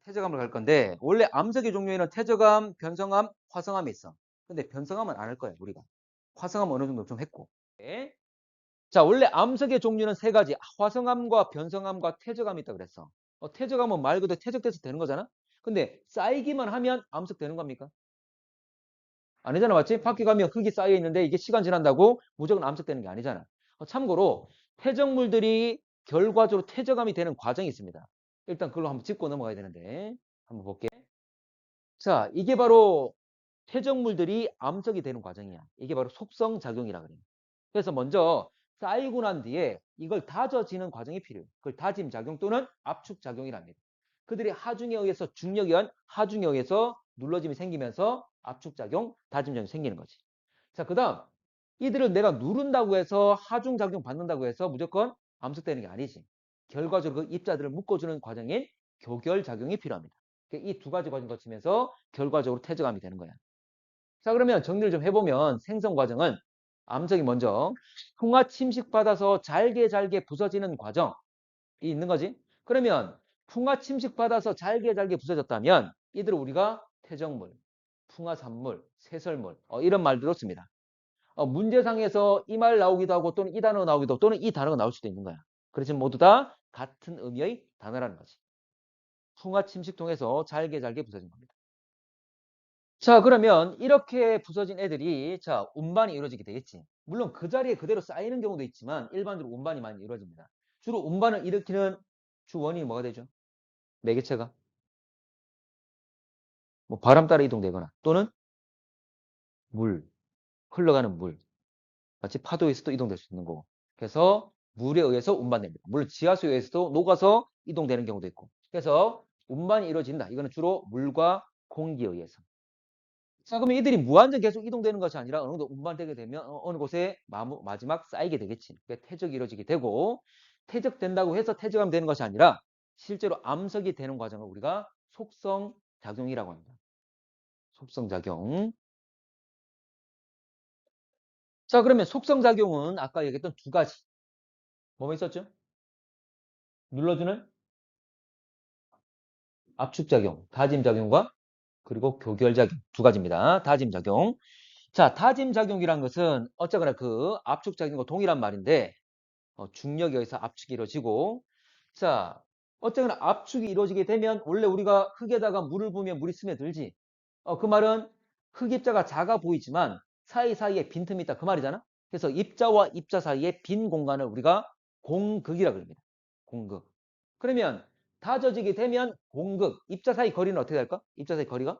태저감을 갈 건데 원래 암석의 종류에는 태저감, 변성암, 화성암이 있어. 근데 변성암은 안 할 거야 우리가. 화성암 어느 정도 좀 했고. 네. 자, 원래 암석의 종류는 세 가지. 화성암과 변성암과 태저감이 있다 그랬어. 태저감은 말 그대로 퇴적돼서 되는 거잖아. 근데 쌓이기만 하면 암석 되는 겁니까? 아니잖아, 맞지? 밖에 가면 흙이 쌓여 있는데 이게 시간 지난다고 무조건 암석되는 게 아니잖아. 참고로 퇴적물들이 결과적으로 퇴적암이 되는 과정이 있습니다. 일단 그걸로 한번 짚고 넘어가야 되는데 한번 볼게. 자, 이게 바로 퇴적물들이 암석이 되는 과정이야. 이게 바로 속성작용이라 그래요. 그래서 먼저 쌓이고 난 뒤에 이걸 다져지는 과정이 필요해요. 그걸 다짐작용 또는 압축작용이라 합니다. 그들이 하중에 의해서 중력에 의한 하중에 의해서 눌러짐이 생기면서 압축작용, 다짐작용이 생기는 거지. 자, 그 다음 이들을 내가 누른다고 해서 하중작용 받는다고 해서 무조건 암석되는 게 아니지. 결과적으로 그 입자들을 묶어주는 과정인 교결작용이 필요합니다. 이 두 가지 과정 거치면서 결과적으로 퇴적암이 되는 거야. 자, 그러면 정리를 좀 해보면 생성 과정은 암석이 먼저 풍화 침식받아서 잘게 부서지는 과정이 있는 거지. 그러면 풍화 침식받아서 잘게 부서졌다면 이들을 우리가 퇴적물, 풍화산물, 세설물 이런 말들로 씁니다. 문제상에서 이 말 나오기도 하고 또는 이 단어 나오기도 하고 또는 이 단어가 나올 수도 있는 거야. 그렇지만 모두 다 같은 의미의 단어라는 거지. 풍화 침식 통해서 잘게 부서진 겁니다. 자, 그러면 이렇게 부서진 애들이 자, 운반이 이루어지게 되겠지. 물론 그 자리에 그대로 쌓이는 경우도 있지만 일반적으로 운반이 많이 이루어집니다. 주로 운반을 일으키는 주 원인이 뭐가 되죠? 매개체가 뭐 바람 따라 이동되거나 또는 물, 흘러가는 물, 마치 파도에서도 이동될 수 있는 거고. 그래서 물에 의해서 운반됩니다. 물론 지하수에 의해서도 녹아서 이동되는 경우도 있고. 그래서 운반이 이루어진다. 이거는 주로 물과 공기에 의해서. 자, 그러면 이들이 무한정 계속 이동되는 것이 아니라 어느 정도 운반되게 되면 어느 곳에 마지막 쌓이게 되겠지. 그러니까 퇴적이 이루어지게 되고 퇴적된다고 해서 퇴적하면 되는 것이 아니라 실제로 암석이 되는 과정을 우리가 속성작용이라고 합니다. 속성작용. 자, 그러면 속성작용은 아까 얘기했던 두 가지. 뭐뭐 있었죠? 눌러주는 압축작용, 다짐작용과 그리고 교결작용 두 가지입니다. 다짐작용. 자, 다짐작용이란 것은 어쩌거나 그 압축작용과 동일한 말인데 중력에 의해서 압축이 이루어지고 자, 어쨌거나 압축이 이루어지게 되면 원래 우리가 흙에다가 물을 부으면 물이 스며들지. 그 말은 흙 입자가 작아 보이지만 사이사이에 빈틈이 있다 그 말이잖아. 그래서 입자와 입자 사이에 빈 공간을 우리가 공극이라고 합니다. 공극. 그러면 다져지게 되면 공극, 입자 사이 거리는 어떻게 될까? 입자 사이 거리가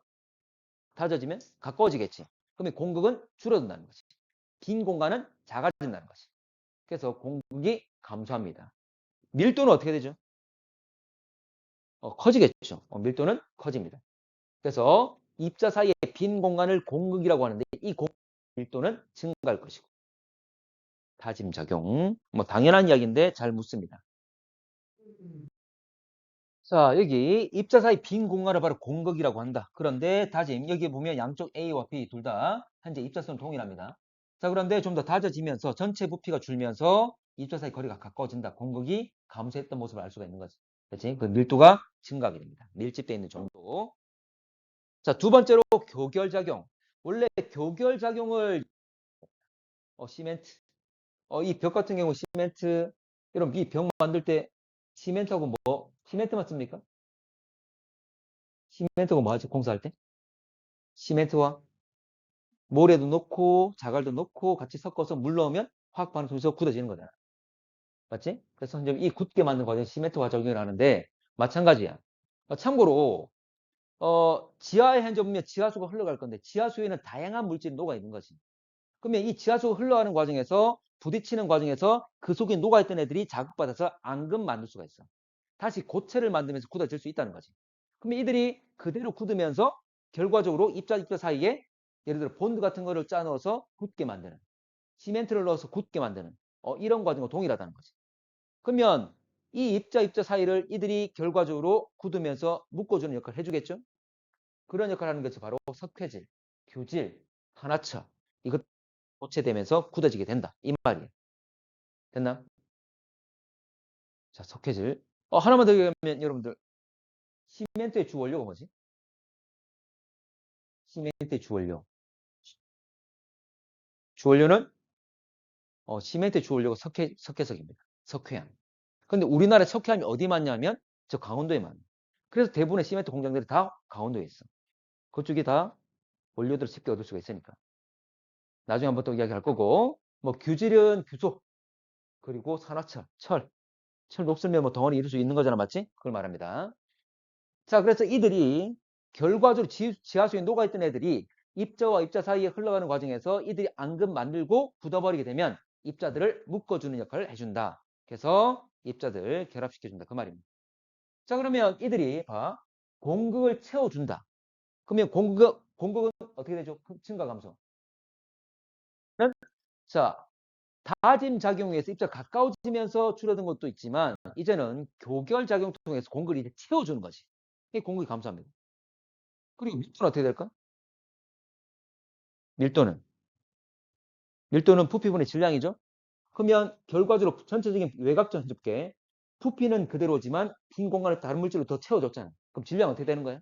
다져지면 가까워지겠지. 그러면 공극은 줄어든다는 거지. 빈 공간은 작아진다는 거지. 그래서 공극이 감소합니다. 밀도는 어떻게 되죠? 커지겠죠. 밀도는 커집니다. 그래서 입자 사이의 빈 공간을 공극이라고 하는데 이 공극 밀도는 증가할 것이고 다짐작용 뭐 당연한 이야기인데 잘 묻습니다. 자, 여기 입자 사이 빈 공간을 바로 공극이라고 한다. 그런데 다짐 여기 보면 양쪽 A와 B 둘 다 현재 입자수는 동일합니다. 자, 그런데 좀 더 다져지면서 전체 부피가 줄면서 입자 사이 거리가 가까워진다. 공극이 감소했던 모습을 알 수가 있는 거지. 그렇지? 그 밀도가 증가하게 됩니다. 밀집되어 있는 정도. 자, 두 번째로 교결작용. 원래 교결작용을 시멘트 이 벽 같은 경우 시멘트 여러분 이 벽 만들 때 시멘트하고 뭐 시멘트만 씁니까? 시멘트하고 뭐 하지? 공사할 때? 시멘트와 모래도 넣고 자갈도 넣고 같이 섞어서 물 넣으면 화학 반응 통해서 굳어지는 거잖아. 맞지? 그래서 이제 이 굳게 만든 과정이 시멘트화 적용을 하는데 마찬가지야. 참고로 지하에 현재 보면 지하수가 흘러갈 건데 지하수에는 다양한 물질이 녹아 있는 거지. 그러면 이 지하수가 흘러가는 과정에서 부딪히는 과정에서 그 속에 녹아있던 애들이 자극받아서 앙금 만들 수가 있어. 다시 고체를 만들면서 굳어질 수 있다는 거지. 그러면 이들이 그대로 굳으면서 결과적으로 입자 사이에 예를 들어 본드 같은 거를 짜 넣어서 굳게 만드는 시멘트를 넣어서 굳게 만드는 이런 과정과 동일하다는 거지. 그러면 이 입자 사이를 이들이 결과적으로 굳으면서 묶어주는 역할을 해주겠죠. 그런 역할을 하는 것이 바로 석회질, 규질, 탄화처 이것 고체되면서 굳어지게 된다. 이 말이에요. 됐나? 자, 석회질. 하나만 더 얘기하면 여러분들 시멘트의 주 원료가 뭐지? 시멘트의 주 원료. 주 원료는 시멘트의 주 원료가 석회석입니다. 석회암. 근데 우리나라에 석회암이 어디 많냐면 저 강원도에 많아. 그래서 대부분의 시멘트 공장들이 다 강원도에 있어. 그쪽이 다 원료들을 쉽게 얻을 수가 있으니까. 나중에 한번 또 이야기할 거고, 뭐 규질은 규소, 그리고 산화철, 철 녹슬면 뭐 덩어리 이룰 수 있는 거잖아, 맞지? 그걸 말합니다. 자, 그래서 이들이 결과적으로 지하수에 녹아있던 애들이 입자와 입자 사이에 흘러가는 과정에서 이들이 앙금 만들고 굳어버리게 되면 입자들을 묶어주는 역할을 해준다. 그래서 입자들 결합시켜준다. 그 말입니다. 자, 그러면 이들이 공극을 채워준다. 그러면 공극은 어떻게 되죠? 증가 감소. 자, 다짐 작용에 서 입자가 가까워지면서 줄어든 것도 있지만 이제는 교결 작용 통해서 공극을 이제 채워주는 거지. 이게 공극이 감소합니다. 그리고 밀도는 어떻게 될까? 밀도는 부피분의 질량이죠. 그러면 결과적으로 전체적인 외곽전 해줄게. 부피는 그대로지만 빈 공간을 다른 물질로 더 채워줬잖아. 그럼 질량은 어떻게 되는 거야?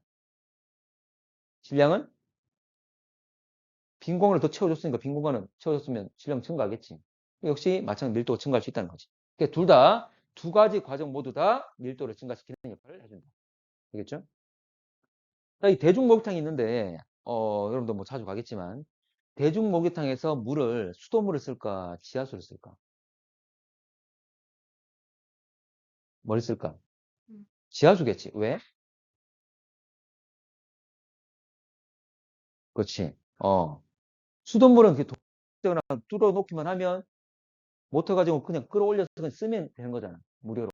질량은 빈 공간을 더 채워줬으니까 빈 공간은 채워줬으면 질량 증가하겠지. 역시 마찬가지로 밀도가 증가할 수 있다는 거지. 그러니까 둘 다 두 가지 과정 모두 다 밀도를 증가시키는 역할을 해준다. 알겠죠? 이 대중 목욕탕이 있는데 여러분도 뭐 자주 가겠지만 대중 목욕탕에서 물을 수돗물을 쓸까 지하수를 쓸까? 뭘 쓸까? 지하수겠지. 왜? 그렇지. 수돗물은 이렇게 독거나 뚫어 놓기만 하면 모터 가지고 그냥 끌어올려서 그냥 쓰면 되는 거잖아. 무료로.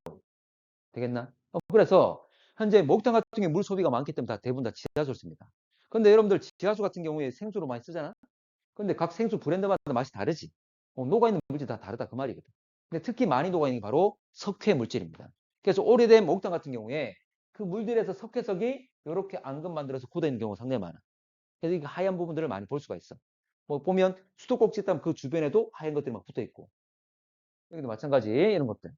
되겠나? 그래서 현재 목욕탕 같은 경우에 물 소비가 많기 때문에 대부분 다 지하수를 씁니다. 근데 여러분들 지하수 같은 경우에 생수로 많이 쓰잖아? 근데 각 생수 브랜드마다 맛이 다르지. 녹아있는 물질이 다 다르다 그 말이거든. 근데 특히 많이 녹아있는 게 바로 석회 물질입니다. 그래서 오래된 목욕탕 같은 경우에 그 물들에서 석회석이 이렇게 앙금 만들어서 굳어있는 경우가 상당히 많아. 그래서 이 하얀 부분들을 많이 볼 수가 있어. 뭐 보면 수도꼭지 있다면 그 주변에도 하얀 것들이 막 붙어 있고 여기도 마찬가지 이런 것들.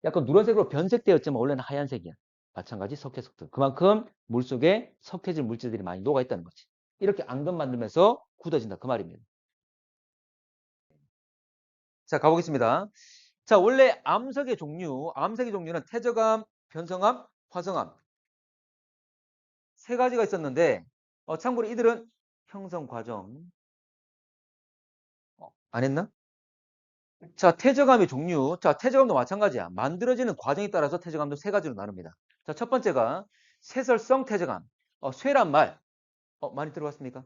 약간 누런색으로 변색되었지만 원래는 하얀색이야. 마찬가지 석회석들. 그만큼 물속에 석회질 물질들이 많이 녹아 있다는 거지. 이렇게 앙금 만들면서 굳어진다 그 말입니다. 자, 가보겠습니다. 자, 원래 암석의 종류는 태저암, 변성암, 화성암 세 가지가 있었는데 참고로 이들은 형성 과정 안 했나? 자, 태저감의 종류. 자, 태저감도 마찬가지야. 만들어지는 과정에 따라서 태저감도 세 가지로 나눕니다. 자, 첫 번째가 쇠설성 태저감. 쇠란 말. 많이 들어봤습니까?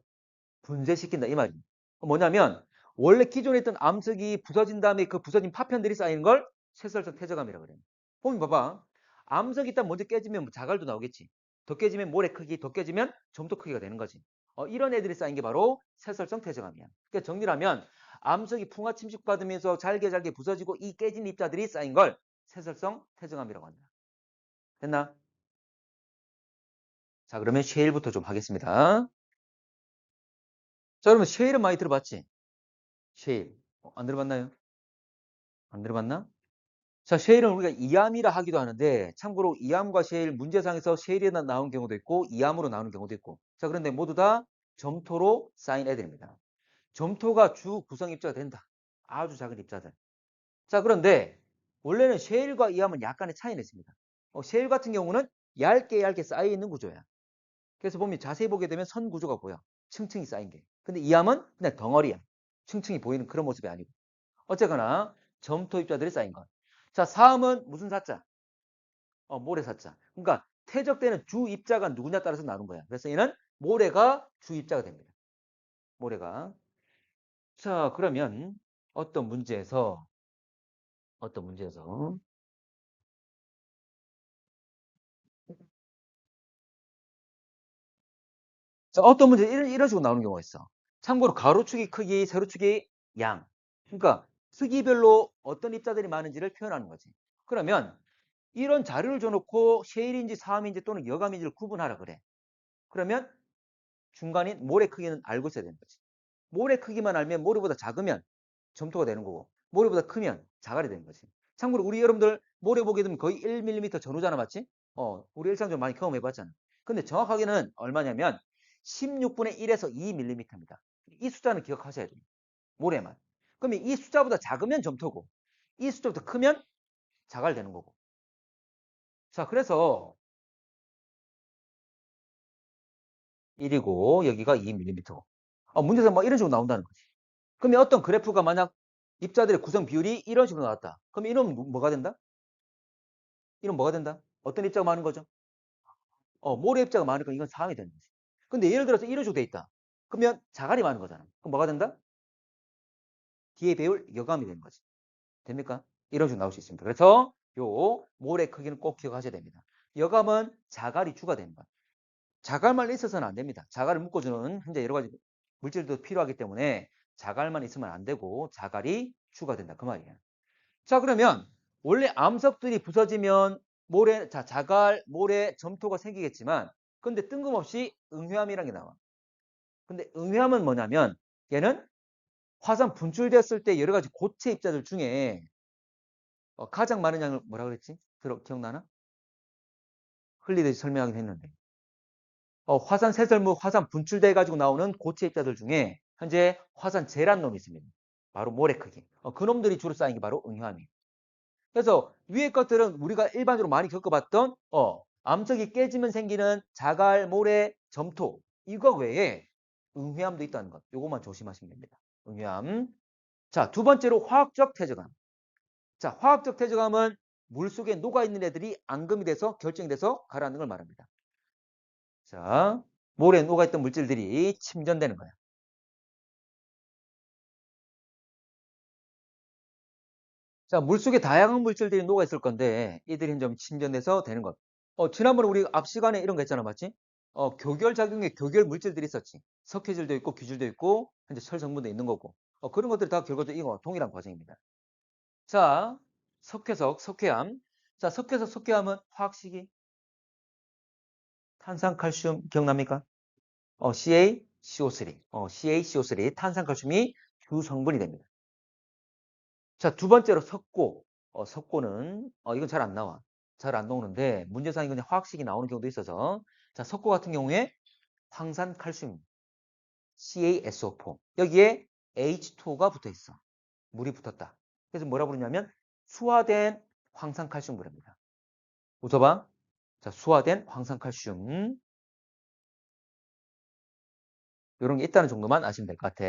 분쇄시킨다 이 말입니다. 뭐냐면 원래 기존에 있던 암석이 부서진 다음에 그 부서진 파편들이 쌓이는 걸 쇠설성 태저감이라고 그래요. 보면 봐봐. 암석이 일단 먼저 깨지면 뭐 자갈도 나오겠지. 더 깨지면 모래 크기, 더 깨지면 점토 크기가 되는 거지. 이런 애들이 쌓인 게 바로 쇠설성 태저감이야. 그러니까 정리를 하면 암석이 풍화 침식받으면서 잘게 부서지고 이 깨진 입자들이 쌓인 걸 쇠설성 태저감이라고 한다. 됐나? 자, 그러면 쉐일부터 좀 하겠습니다. 자, 그러면 쉐일은 많이 들어봤지? 쉐일. 안 들어봤나요? 안 들어봤나? 자, 쉐일은 우리가 이암이라 하기도 하는데 참고로 이암과 쉐일 문제상에서 쉐일이 나온 경우도 있고 이암으로 나오는 경우도 있고 자, 그런데 모두 다 점토로 쌓인 애들입니다. 점토가 주 구성 입자가 된다. 아주 작은 입자들. 자, 그런데 원래는 쉐일과 이암은 약간의 차이는 있습니다. 쉐일 같은 경우는 얇게 쌓여 있는 구조야. 그래서 보면 자세히 보게 되면 선 구조가 보여. 층층이 쌓인 게. 근데 이암은 그냥 덩어리야. 층층이 보이는 그런 모습이 아니고. 어쨌거나 점토 입자들이 쌓인 것. 자, 사음은 무슨 사자? 모래사자. 그러니까 퇴적되는 주 입자가 누구냐 따라서 나눈 거야. 그래서 얘는 모래가 주 입자가 됩니다. 모래가. 자, 그러면 어떤 문제에서 자, 어떤 문제 이런 식으로 나오는 경우가 있어. 참고로 가로축이 크기, 세로축이 양. 그러니까 크기별로 어떤 입자들이 많은지를 표현하는 거지. 그러면 이런 자료를 줘놓고 쉐일인지 사암인지 또는 여감인지를 구분하라 그래. 그러면 중간인 모래 크기는 알고 있어야 되는 거지. 모래 크기만 알면 모래보다 작으면 점토가 되는 거고 모래보다 크면 자갈이 되는 거지. 참고로 우리 여러분들 모래 보게 되면 거의 1mm 전후잖아, 맞지? 우리 일상적으로 많이 경험해봤잖아. 근데 정확하게는 얼마냐면 16분의 1에서 2mm입니다. 이 숫자는 기억하셔야 돼요. 모래만. 그러면 이 숫자보다 작으면 점토고 이 숫자보다 크면 자갈 되는 거고. 자, 그래서 1이고 여기가 2mm고. 문제에서 막 이런 식으로 나온다는 거지. 그러면 어떤 그래프가 만약 입자들의 구성 비율이 이런 식으로 나왔다. 그럼 이런 뭐가 된다? 이런 뭐가 된다? 어떤 입자가 많은 거죠? 모래 입자가 많으니까 이건 3이 되는 거지. 근데 예를 들어서 이런 식으로 돼 있다. 그러면 자갈이 많은 거잖아. 그럼 뭐가 된다? 뒤에 배울 여감이 되는 거지. 됩니까? 이런 식으로 나올 수 있습니다. 그래서 요 모래 크기는 꼭 기억하셔야 됩니다. 여감은 자갈이 주가 되는 거야. 자갈만 있어서는 안 됩니다. 자갈을 묶어주는 현재 여러 가지 물질도 필요하기 때문에 자갈만 있으면 안 되고 자갈이 주가 된다. 그 말이에요. 자, 그러면 원래 암석들이 부서지면 모래, 자, 자갈, 모래, 점토가 생기겠지만 근데 뜬금없이 응회암이라는 게 나와. 근데 응회암은 뭐냐면 얘는 화산 분출되었을 때 여러 가지 고체 입자들 중에 가장 많은 양을 뭐라 그랬지? 기억나나? 흘리듯이 설명하긴 했는데. 화산 세설물, 화산 분출돼 가지고 나오는 고체 입자들 중에 현재 화산 제란놈이 있습니다. 바로 모래 크기. 그 놈들이 주로 쌓인 게 바로 응효암이에요. 그래서 위에 것들은 우리가 일반적으로 많이 겪어봤던 암석이 깨지면 생기는 자갈, 모래, 점토 이거 외에 응회암도 있다는 것. 요것만 조심하시면 됩니다. 응회암. 자, 두 번째로 화학적 퇴적암. 자, 화학적 퇴적암은 물속에 녹아있는 애들이 앙금이 돼서 결정이 돼서 가라앉는 걸 말합니다. 자, 모래에 녹아있던 물질들이 침전되는 거야. 자, 물속에 다양한 물질들이 녹아있을 건데 이들이 좀 침전돼서 되는 것. 지난번에 우리 앞 시간에 이런 거 했잖아, 맞지? 교결작용에 교결 물질들이 있었지. 석회질도 있고 규질도 있고 현재 철 성분도 있는 거고. 그런 것들이 다 결과적으로 이거 동일한 과정입니다. 자, 석회석, 석회암. 자, 석회석, 석회암은 화학식이 탄산칼슘 기억납니까? CaCO3. CaCO3 탄산칼슘이 주 성분이 됩니다. 자, 두 번째로 석고. 석고는 이건 잘 안 나와. 잘 안 나오는데 문제상 이건 화학식이 나오는 경우도 있어서 자, 석고 같은 경우에 황산칼슘 CaSO4 여기에 H2가 붙어 있어. 물이 붙었다. 그래서 뭐라 부르냐면 수화된 황산칼슘 부릅니다. 웃어봐. 자, 수화된 황산칼슘 이런 게 있다는 정도만 아시면 될 것 같아.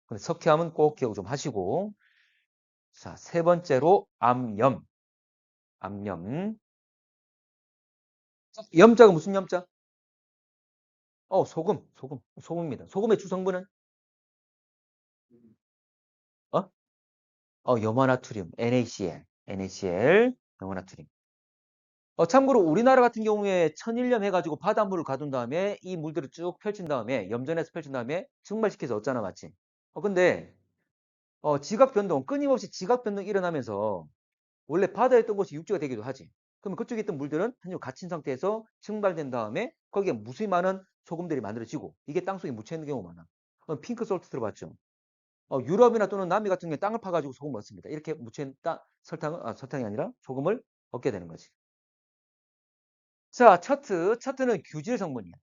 근데 석회암은 꼭 기억 좀 하시고 자, 세 번째로 암염. 암염. 염자가 무슨 염자? 소금입니다. 소금의 주성분은 어? 염화나트륨, NaCl, 염화나트륨. 참고로 우리나라 같은 경우에 천일염 해가지고 바닷물을 가둔 다음에 이 물들을 쭉 펼친 다음에 염전해서 펼친 다음에 증발시켜서 얻잖아, 맞지? 근데 지각 변동, 끊임없이 지각 변동이 일어나면서 원래 바다에 있던 곳이 육지가 되기도 하지. 그러면 그쪽에 있던 물들은 한유 갇힌 상태에서 증발된 다음에 거기에 무수히 많은 소금들이 만들어지고 이게 땅속에 묻혀 있는 경우가 많아. 핑크 솔트 들어봤죠? 유럽이나 또는 남미 같은 경우에 땅을 파가지고 소금을 얻습니다. 이렇게 묻혀있는 설탕이 아니라 소금을 얻게 되는 거지. 자, 차트는 규질 성분이야.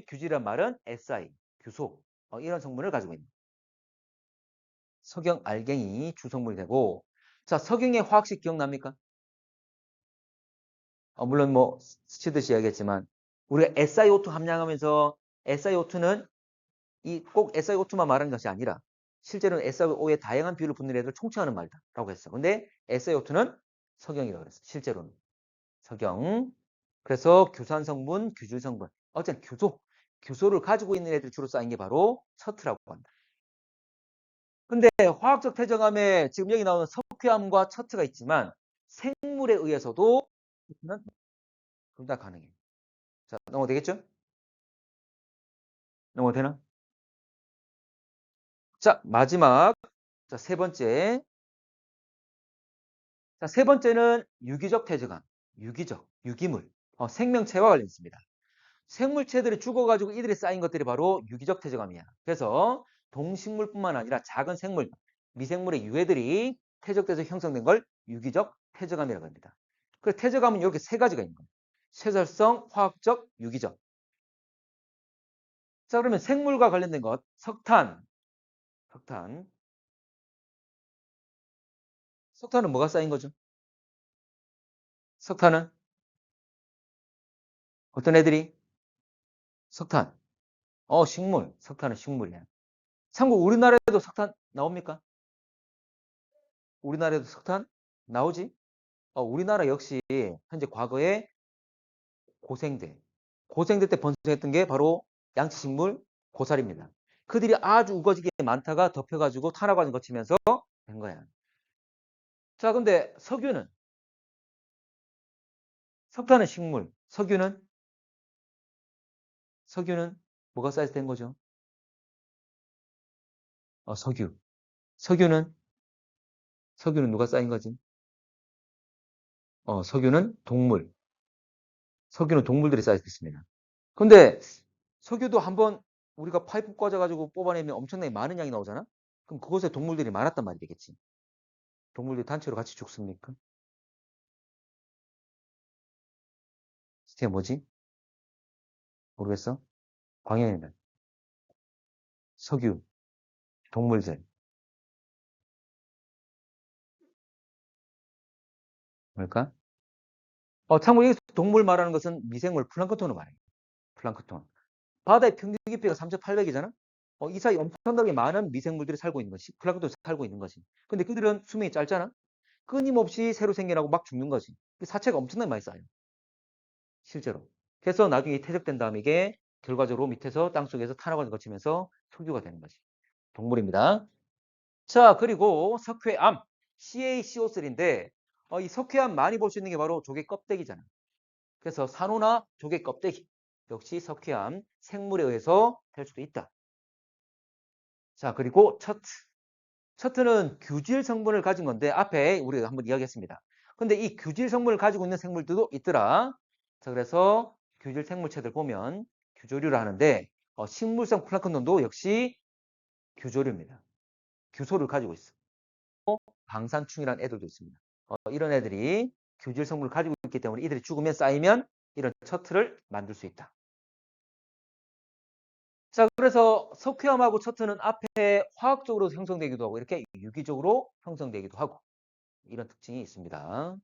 규질이란 말은 SI, 규소, 이런 성분을 가지고 있는. 석영, 알갱이 주성분이 되고, 자, 석영의 화학식 기억납니까? 물론 뭐 스치듯이 이야기했지만 우리가 SiO2 함량하면서 SiO2는 이 꼭 SiO2만 말하는 것이 아니라 실제로는 SiO2의 다양한 비율을 붙는 애들을 총칭하는 말이다라고 했어. 근데 SiO2는 석영이라고 그랬어. 실제로는 석영. 그래서 규산 성분, 규질 성분. 어쨌든 규소를 가지고 있는 애들이 주로 쌓인 게 바로 셔트라고 한다. 근데 화학적 퇴적암에 지금 여기 나오는 석회암과 셔트가 있지만 생물에 의해서도 둘 다 가능해. 자, 넘어가 되겠죠? 넘어가 되나? 자, 마지막. 자, 세 번째. 자, 세 번째는 유기적 퇴적암. 유기물. 생명체와 관련 있습니다. 생물체들이 죽어가지고 이들이 쌓인 것들이 바로 유기적 퇴적암이야. 그래서 동식물뿐만 아니라 작은 생물, 미생물의 유해들이 퇴적돼서 형성된 걸 유기적 퇴적암이라고 합니다. 그 퇴적암은 이렇게 세 가지가 있는 거예요. 쇠설성, 화학적, 유기적. 자, 그러면 생물과 관련된 것. 석탄. 석탄. 석탄은 뭐가 쌓인 거죠? 석탄은 어떤 애들이? 석탄. 식물. 석탄은 식물이야. 참고 우리나라에도 석탄 나옵니까? 우리나라에도 석탄 나오지? 우리나라 역시 현재 과거에 고생대. 고생대 때 번성했던 게 바로 양치식물 고사리입니다. 그들이 아주 우거지게 많다가 덮여가지고 탄화 과정 거치면서 된 거야. 자, 근데 석유는? 석탄은 식물. 석유는 뭐가 쌓여서 된 거죠? 석유. 석유는? 석유는 누가 쌓인 거지? 석유는 동물. 석유는 동물들이 쌓여 있습니다. 근데 석유도 한번 우리가 파이프 꽂아가지고 뽑아내면 엄청나게 많은 양이 나오잖아? 그럼 그곳에 동물들이 많았단 말이 되겠지. 동물들이 단체로 같이 죽습니까? 시스템 뭐지? 모르겠어? 광연이다. 석유, 동물들. 뭘까? 참고로 여기서 동물 말하는 것은 미생물 플랑크톤을 말해요. 플랑크톤. 바다의 평균 깊이가 3,800이잖아? 이 사이 엄청나게 많은 미생물들이 살고 있는 거지. 플랑크톤이 살고 있는 거지. 근데 그들은 수명이 짧잖아? 끊임없이 새로 생겨나고 막 죽는 거지. 사체가 엄청나게 많이 쌓여. 실제로. 그래서 나중에 퇴적된 다음에 이게 결과적으로 밑에서 땅속에서 탄화과정 거치면서 석유가 되는 거지. 동물입니다. 자, 그리고 석회암. CaCO3인데 이 석회암 많이 볼 수 있는 게 바로 조개 껍데기잖아. 그래서 산호나 조개 껍데기. 역시 석회암 생물에 의해서 될 수도 있다. 자, 그리고 척트. 척트는 규질 성분을 가진 건데 앞에 우리가 한번 이야기했습니다. 근데 이 규질 성분을 가지고 있는 생물들도 있더라. 자, 그래서 규질 생물체들 보면 규조류를 하는데 식물성 플랑크톤도 역시 규조류입니다. 규소를 가지고 있어. 방산충이라는 애들도 있습니다. 이런 애들이 규질 성분을 가지고 있기 때문에 이들이 죽으면 쌓이면 이런 척트를 만들 수 있다. 자, 그래서 석회암하고 척트는 앞에 화학적으로 형성되기도 하고 이렇게 유기적으로 형성되기도 하고 이런 특징이 있습니다.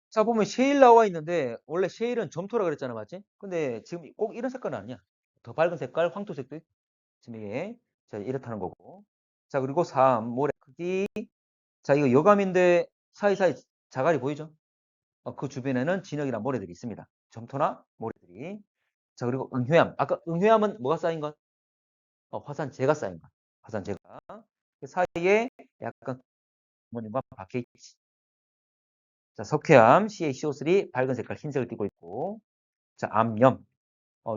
자, 보면 셰일 나와 있는데 원래 셰일은 점토라 그랬잖아, 맞지? 근데 지금 꼭 이런 색깔은 아니야. 더 밝은 색깔, 황토색도 있고 지금 이게 자, 이렇다는 거고. 자, 그리고 3, 모래 크기. 자, 이거 여감인데 사이사이 자갈이 보이죠? 그 주변에는 진흙이나 모래들이 있습니다. 점토나 모래들이. 자, 그리고 응회암. 아까 응회암은 뭐가 쌓인 것? 화산재가 쌓인 것. 화산재가. 그 사이에 약간 부모님과 박혀 있지. 자, 석회암, CaCO3 밝은 색깔 흰색을 띠고 있고. 자, 암염.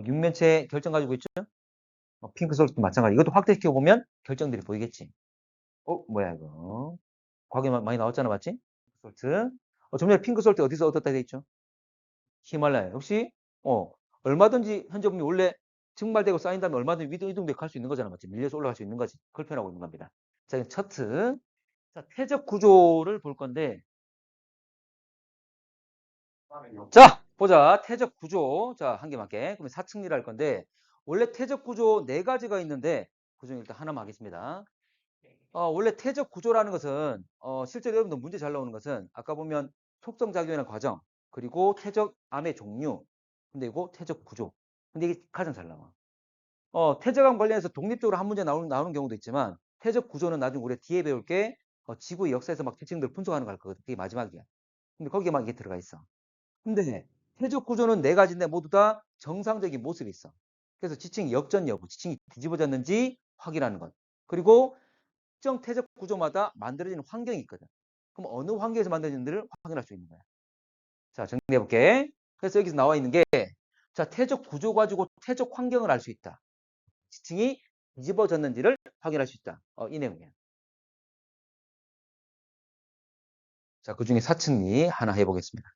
육면체 결정 가지고 있죠? 핑크솔트도 마찬가지. 이것도 확대시켜 보면 결정들이 보이겠지. 뭐야 이거? 과학에 많이 나왔잖아, 맞지? 핑크솔트. 좀 전에 핑크솔트 어디서 얻었다 돼 있죠? 히말라야. 역시 얼마든지 현재 보면 원래 증발되고 쌓인 다음에 얼마든지 위로 이동돼 갈 수 있는 거잖아, 맞지? 밀려서 올라갈 수 있는 거지. 그걸 표현하고 있는 겁니다. 자, 이건 차트. 자, 퇴적 구조를 볼 건데, 자, 보자. 퇴적 구조. 자, 한 개 맞게. 그러면 사층리를 할 건데, 원래 퇴적 구조 네 가지가 있는데, 그중에 일단 하나만 하겠습니다. 원래 퇴적 구조라는 것은, 실제로 여러분들 문제 잘 나오는 것은, 아까 보면 속성작용이나 과정, 그리고 퇴적암의 종류, 근데 이거 퇴적 구조. 근데 이게 가장 잘 나와. 퇴적암 관련해서 독립적으로 한 문제 나오는 경우도 있지만, 퇴적 구조는 나중에 우리 뒤에 배울 게, 지구의 역사에서 막 특징들 분석하는 거 할 거거든. 그게 마지막이야. 근데 거기에 막 이게 들어가 있어. 근데 퇴적 구조는 네 가지인데 모두 다 정상적인 모습이 있어. 그래서 지층이 역전 여부, 지층이 뒤집어졌는지 확인하는 것. 그리고 특정 퇴적 구조마다 만들어지는 환경이 있거든. 그럼 어느 환경에서 만들어지는지를 확인할 수 있는 거야. 자, 정리해 볼게. 그래서 여기서 나와 있는 게, 자, 퇴적 구조 가지고 퇴적 환경을 알 수 있다. 지층이 뒤집어졌는지를 확인할 수 있다. 이 내용이야. 자, 그 중에 사층리 하나 해보겠습니다.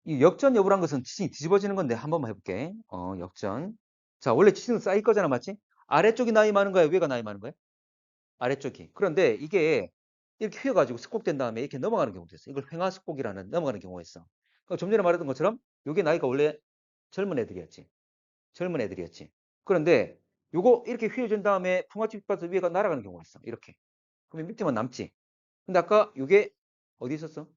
이 역전 여부란 것은 지층이 뒤집어지는 건데 한 번만 해볼게. 역전. 자, 원래 지층은 쌓일 거잖아, 맞지? 아래쪽이 나이 많은 거야, 위가 나이 많은 거야? 아래쪽이. 그런데 이게 이렇게 휘어가지고 습곡된 다음에 이렇게 넘어가는 경우도 있어. 이걸 횡화습곡이라는 넘어가는 경우가 있어. 그러니까 좀 전에 말했던 것처럼 요게 나이가 원래 젊은 애들이었지. 젊은 애들이었지. 그런데 요거 이렇게 휘어진 다음에 풍화집 받아서 위에가 날아가는 경우가 있어. 이렇게. 그러면 밑에만 남지. 근데 아까 요게 어디 있었어?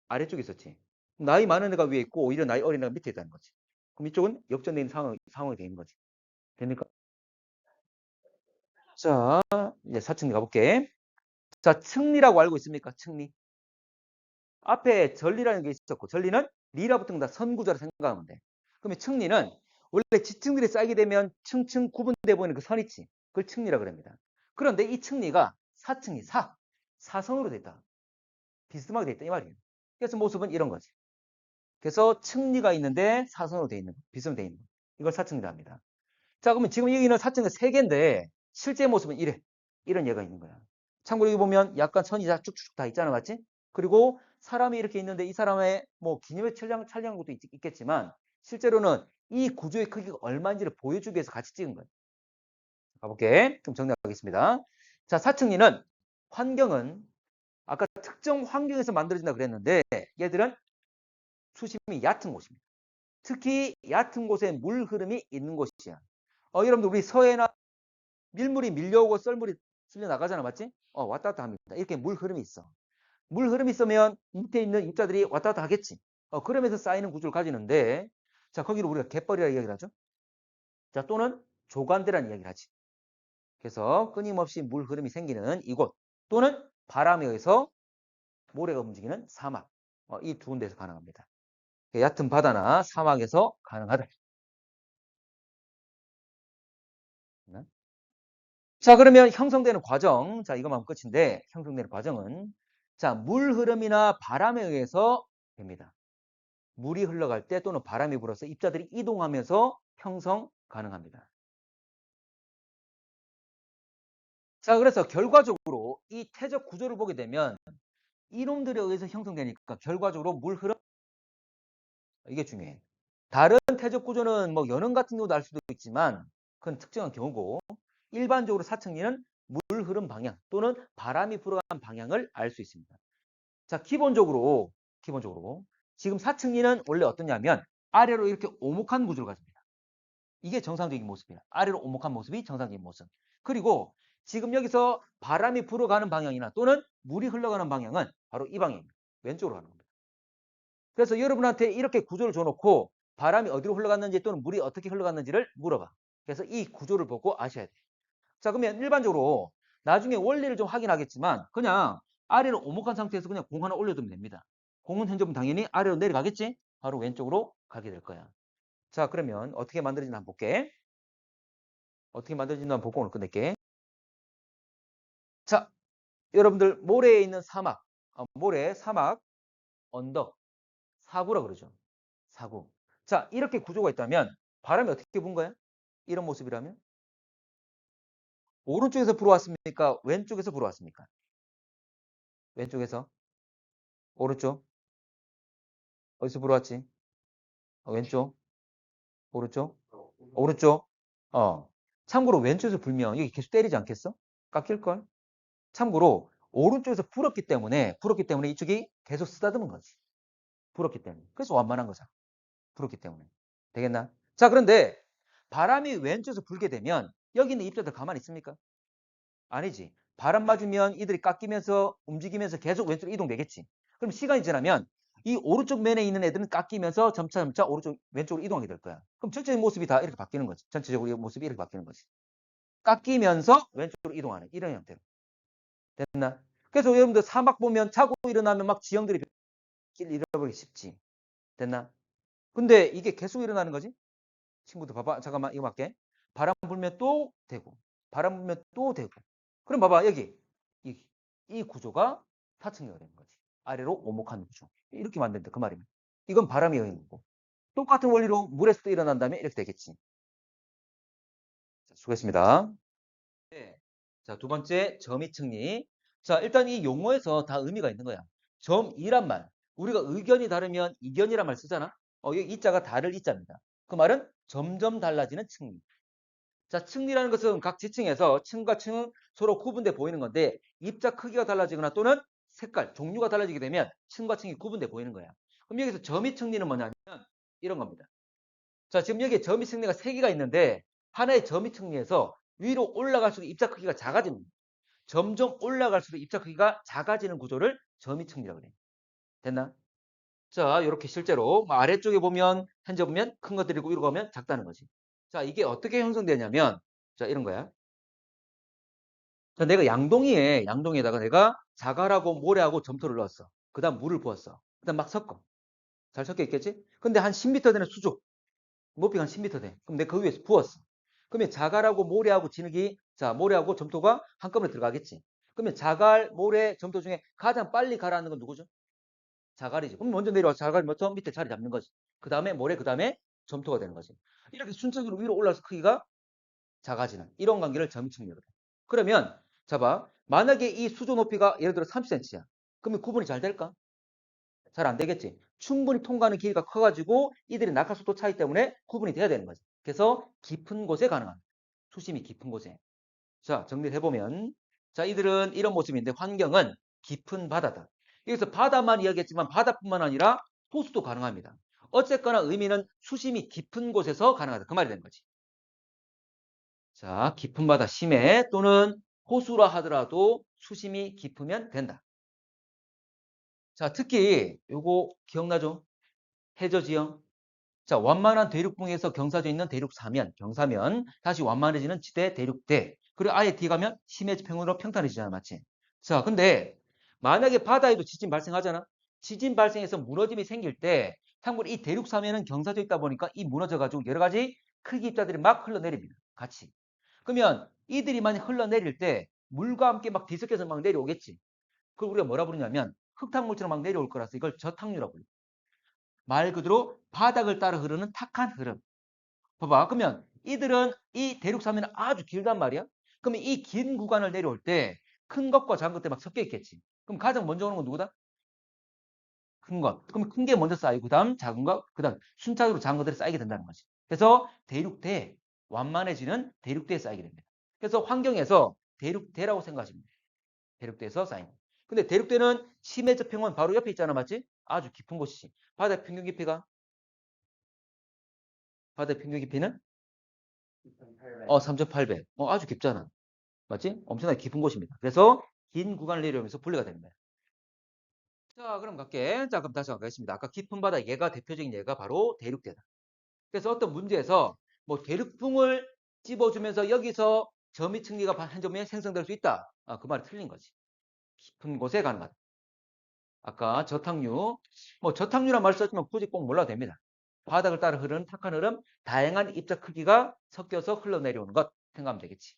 아래쪽에 있었지. 나이 많은 애가 위에 있고 오히려 나이 어린 애가 밑에 있다는 거지. 그럼 이쪽은 역전된 상황이 되는 거지. 됩니까? 자, 이제 사층리 가볼게. 자, 층리라고 알고 있습니까? 층리. 앞에 전리라는 게 있었고, 전리는 리라 붙은 거 다 선구조라 생각하면 돼. 그러면 층리는 원래 지층들이 쌓이게 되면 층층 구분돼 보이는 그 선 있지. 그걸 층리라 그럽니다. 그런데 이 층리가 사층리, 사선으로 돼 있다. 비스듬하게 돼 있다 이 말이에요. 그래서 모습은 이런 거지. 그래서 층리가 있는데 사선으로 돼 있는 거, 비스듬하게 돼 있는 거. 이걸 사층리라 합니다. 자, 그러면 지금 여기는 사층이 3개인데 실제 모습은 이래. 이런 예가 있는 거야. 참고로 여기 보면 약간 선이 다 쭉쭉 다 있잖아, 맞지? 그리고 사람이 이렇게 있는데 이 사람의 뭐 기념에 촬영한 것도 있겠지만 실제로는 이 구조의 크기가 얼마인지를 보여주기 위해서 같이 찍은 거예요. 가볼게. 좀 정리하겠습니다. 자, 사층리는 환경은 아까 특정 환경에서 만들어진다 그랬는데 얘들은 수심이 얕은 곳입니다. 특히 얕은 곳에 물 흐름이 있는 곳이야. 여러분들 우리 서해나 밀물이 밀려오고 썰물이 쓸려 나가잖아, 맞지? 왔다 갔다 합니다. 이렇게 물 흐름이 있어. 물 흐름이 있으면 밑에 있는 입자들이 왔다 갔다 하겠지. 그러면서 쌓이는 구조를 가지는데, 자, 거기를 우리가 갯벌이라고 이야기를 하죠. 자, 또는 조관대라는 이야기를 하지. 그래서 끊임없이 물 흐름이 생기는 이곳, 또는 바람에 의해서 모래가 움직이는 사막. 이 두 군데에서 가능합니다. 얕은 바다나 사막에서 가능하다. 네. 자, 그러면 형성되는 과정. 자, 이것만 끝인데, 형성되는 과정은, 자, 물 흐름이나 바람에 의해서 됩니다. 물이 흘러갈 때 또는 바람이 불어서 입자들이 이동하면서 형성 가능합니다. 자, 그래서 결과적으로 이 태적 구조를 보게 되면 이놈들에 의해서 형성되니까 결과적으로 물 흐름, 이게 중요해. 다른 태적 구조는 뭐 연원 같은 경우도 알 수도 있지만 그건 특정한 경우고 일반적으로 사층리는 물 흐름 방향 또는 바람이 불어간 방향을 알 수 있습니다. 자, 기본적으로 지금 사층리는 원래 어떠냐면 아래로 이렇게 오목한 구조를 가집니다. 이게 정상적인 모습이야. 아래로 오목한 모습이 정상적인 모습. 그리고 지금 여기서 바람이 불어가는 방향이나 또는 물이 흘러가는 방향은 바로 이 방향입니다. 왼쪽으로 가는 겁니다. 그래서 여러분한테 이렇게 구조를 줘놓고 바람이 어디로 흘러갔는지 또는 물이 어떻게 흘러갔는지를 물어봐. 그래서 이 구조를 보고 아셔야 돼. 자, 그러면 일반적으로 나중에 원리를 좀 확인하겠지만 그냥 아래로 오목한 상태에서 그냥 공 하나 올려두면 됩니다. 공은 현재분 당연히 아래로 내려가겠지? 바로 왼쪽으로 가게 될 거야. 자, 그러면 어떻게 만들어지나 한번 볼게. 어떻게 만들어지나 한번 보고 오늘 끝낼게. 자, 여러분들 모래에 있는 사막, 모래, 사막, 언덕, 사구라 그러죠. 사구. 자, 이렇게 구조가 있다면 바람이 어떻게 분 거야? 이런 모습이라면? 오른쪽에서 불어왔습니까? 왼쪽에서 불어왔습니까? 왼쪽에서? 오른쪽? 어디서 불어왔지? 왼쪽? 오른쪽? 오른쪽? 참고로 왼쪽에서 불면 여기 계속 때리지 않겠어? 깎일걸? 참고로 오른쪽에서 불었기 때문에 이쪽이 계속 쓰다듬은 거지. 불었기 때문에. 그래서 완만한 거잖아. 불었기 때문에. 되겠나? 자, 그런데 바람이 왼쪽에서 불게 되면 여기 있는 입자들 가만히 있습니까? 아니지. 바람 맞으면 이들이 깎이면서 움직이면서 계속 왼쪽으로 이동되겠지. 그럼 시간이 지나면 이 오른쪽 면에 있는 애들은 깎이면서 점차 왼쪽으로 이동하게 될 거야. 그럼 전체적인 모습이 다 이렇게 바뀌는 거지. 전체적으로 이 모습이 이렇게 바뀌는 거지. 깎이면서 왼쪽으로 이동하는 이런 형태로. 됐나? 그래서 여러분들 사막 보면 자고 일어나면 막 지형들이 길 잃어버리기 쉽지. 됐나? 근데 이게 계속 일어나는 거지? 친구들 봐봐. 잠깐만 이거 맞게. 바람 불면 또 되고 바람 불면 또 되고. 그럼 봐봐 여기 이 구조가 사층리가 되는 거지. 아래로 오목한 구조. 이렇게 만든다 그 말이면. 이건 바람이 여는 거고. 똑같은 원리로 물에서도 일어난다면 이렇게 되겠지. 자, 수고했습니다. 네. 자, 두 번째 점이층리. 자, 일단 이 용어에서 다 의미가 있는 거야. 점이란 말. 우리가 의견이 다르면 이견이란 말 쓰잖아. 여기 이자가 다를 이자입니다. 그 말은 점점 달라지는 층리. 자, 층리라는 것은 각 지층에서 층과 층은 서로 구분돼 보이는 건데 입자 크기가 달라지거나 또는 색깔, 종류가 달라지게 되면 층과 층이 구분돼 보이는 거야. 그럼 여기서 점이 층리는 뭐냐면 이런 겁니다. 자, 지금 여기에 점이 층리가 3개가 있는데 하나의 점이 층리에서 위로 올라갈수록 입자 크기가 작아집니다. 점점 올라갈수록 입자 크기가 작아지는 구조를 점이 층리라고 그래요. 됐나? 자, 이렇게 실제로 아래쪽에 보면 현재 보면 큰 것들이고 위로 가면 작다는 거지. 자, 이게 어떻게 형성되냐면 자, 이런 거야. 자, 내가 양동이에다가 내가 자갈하고 모래하고 점토를 넣었어. 그다음 물을 부었어. 그다음 막 섞어. 잘 섞여 있겠지? 근데 한 10m 되는 수조. 높이가 한 10m 돼. 그럼 내가 그 위에서 부었어. 그러면 자갈하고 모래하고 진흙이 자, 모래하고 점토가 한꺼번에 들어가겠지. 그러면 자갈, 모래, 점토 중에 가장 빨리 가라앉는 건 누구죠? 자갈이지. 그럼 먼저 내려와서 자갈 먼저 밑에 자리 잡는 거지. 그 다음에 모래, 그 다음에 점토가 되는 거지. 이렇게 순차적으로 위로 올라서 크기가 작아지는 이런 관계를 점층이거든. 그러면 자봐. 만약에 이 수조 높이가 예를 들어 30cm야. 그러면 구분이 잘 될까? 잘 안 되겠지. 충분히 통과하는 길이가 커가지고 이들이 낙하속도 차이 때문에 구분이 돼야 되는 거지. 그래서 깊은 곳에 가능한 수심이 깊은 곳에. 자, 정리를 해보면 자, 이들은 이런 모습인데 환경은 깊은 바다다. 여기서 바다만 이야기했지만 바다뿐만 아니라 호수도 가능합니다. 어쨌거나 의미는 수심이 깊은 곳에서 가능하다. 그 말이 되는 거지. 자, 깊은 바다 심해 또는 호수라 하더라도 수심이 깊으면 된다. 자, 특히 요거 기억나죠? 해저지형. 자, 완만한 대륙붕에서 경사져 있는 대륙사면, 경사면, 다시 완만해지는 지대, 대륙대. 그리고 아예 뒤 가면 심해지평으로 평탄해지잖아, 맞지? 자, 근데 만약에 바다에도 지진 발생하잖아? 지진 발생해서 무너짐이 생길 때, 참고로 이 대륙사면은 경사져 있다 보니까 이 무너져가지고 여러 가지 크기 입자들이 막 흘러내립니다. 같이. 그러면 이들이 만약 흘러내릴 때 물과 함께 막 뒤섞여서 막 내려오겠지. 그걸 우리가 뭐라 부르냐면 흙탕물처럼 막 내려올 거라서 이걸 저탕류라고 불러. 말 그대로 바닥을 따라 흐르는 탁한 흐름. 봐봐. 그러면 이들은 이 대륙사면은 아주 길단 말이야. 그러면 이 긴 구간을 내려올 때 큰 것과 작은 것들이 막 섞여 있겠지. 그럼 가장 먼저 오는 건 누구다? 큰 것. 그럼 큰 게 먼저 쌓이고 그다음 작은 것, 그다음 순차적으로 작은 것들이 쌓이게 된다는 거지. 그래서 대륙대, 완만해지는 대륙대에 쌓이게 됩니다. 그래서 환경에서 대륙대라고 생각하시면 돼요. 대륙대에서 쌓인 거. 근데 대륙대는 심해저평원 바로 옆에 있잖아, 맞지? 아주 깊은 곳이지. 바다 평균 깊이가 바다 평균 깊이는 3,800. 아주 깊잖아. 맞지? 엄청나게 깊은 곳입니다. 그래서 긴 구간을 내려오면서 분리가 됩니다. 자, 그럼 갈게. 자, 그럼 다시 가겠습니다. 아까 깊은 바다 얘가 대표적인 예가 바로 대륙대다. 그래서 어떤 문제에서 뭐 대륙붕을 찝어주면서 여기서 점이 층리가 한 점에 생성될 수 있다. 그 말이 틀린 거지. 깊은 곳에 가는 것. 아까 저탕류. 뭐 저탕류란 말 썼지만 굳이 꼭 몰라도 됩니다. 바닥을 따라 흐르는 탁한 흐름, 다양한 입자 크기가 섞여서 흘러내려오는 것 생각하면 되겠지.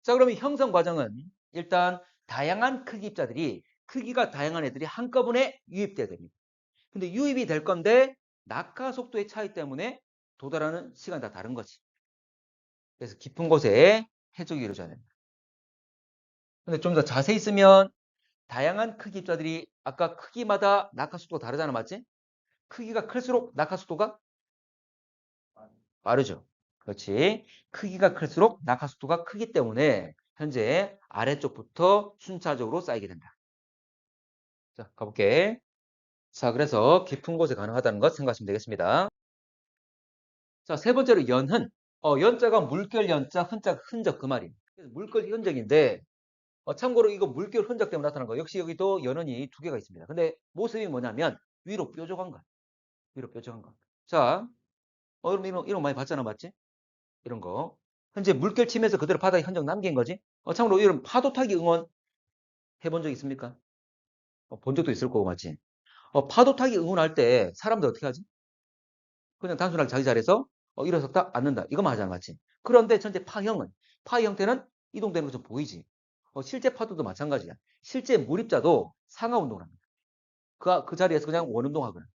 자, 그러면 형성 과정은 일단 다양한 크기 입자들이 크기가 다양한 애들이 한꺼번에 유입돼야 됩니다. 근데 유입이 될 건데 낙하 속도의 차이 때문에 도달하는 시간이 다 다른 거지. 그래서 깊은 곳에 해적이 이루어져야 됩니다. 근데 좀 더 자세히 쓰면 다양한 크기 입자들이 아까 크기마다 낙하 속도가 다르잖아, 맞지? 크기가 클수록 낙하 속도가 빠르죠. 그렇지. 크기가 클수록 낙하 속도가 크기 때문에 현재 아래쪽부터 순차적으로 쌓이게 된다. 자, 가볼게. 자, 그래서 깊은 곳에 가능하다는 것 생각하시면 되겠습니다. 자, 세 번째로 연흔. 연자가 물결 연자, 흔자 흔적 그 말이에요. 그래서 물결 흔적인데 참고로 이거 물결 흔적 때문에 나타난 거. 역시 여기도 연흔이 두 개가 있습니다. 근데 모습이 뭐냐면 위로 뾰족한 거. 위로 뾰족한 거. 자, 여러분 이런 거 많이 봤잖아, 맞지? 이런 거. 현재 물결 치면서 그대로 바닥에 흔적 남긴 거지. 참고로 이런 파도 타기 응원 해본 적 있습니까? 본 적도 있을 거고, 맞지? 파도 타기 응원할 때 사람들 어떻게 하지? 그냥 단순하게 자기 자리에서 일어섰다 앉는다 이거만 하잖아, 맞지? 그런데 전체 파의 형태는 이동되는 것좀 보이지? 실제 파도도 마찬가지야. 실제 몰입자도 상하 운동을 합니다. 그 자리에서 그냥 원운동하거나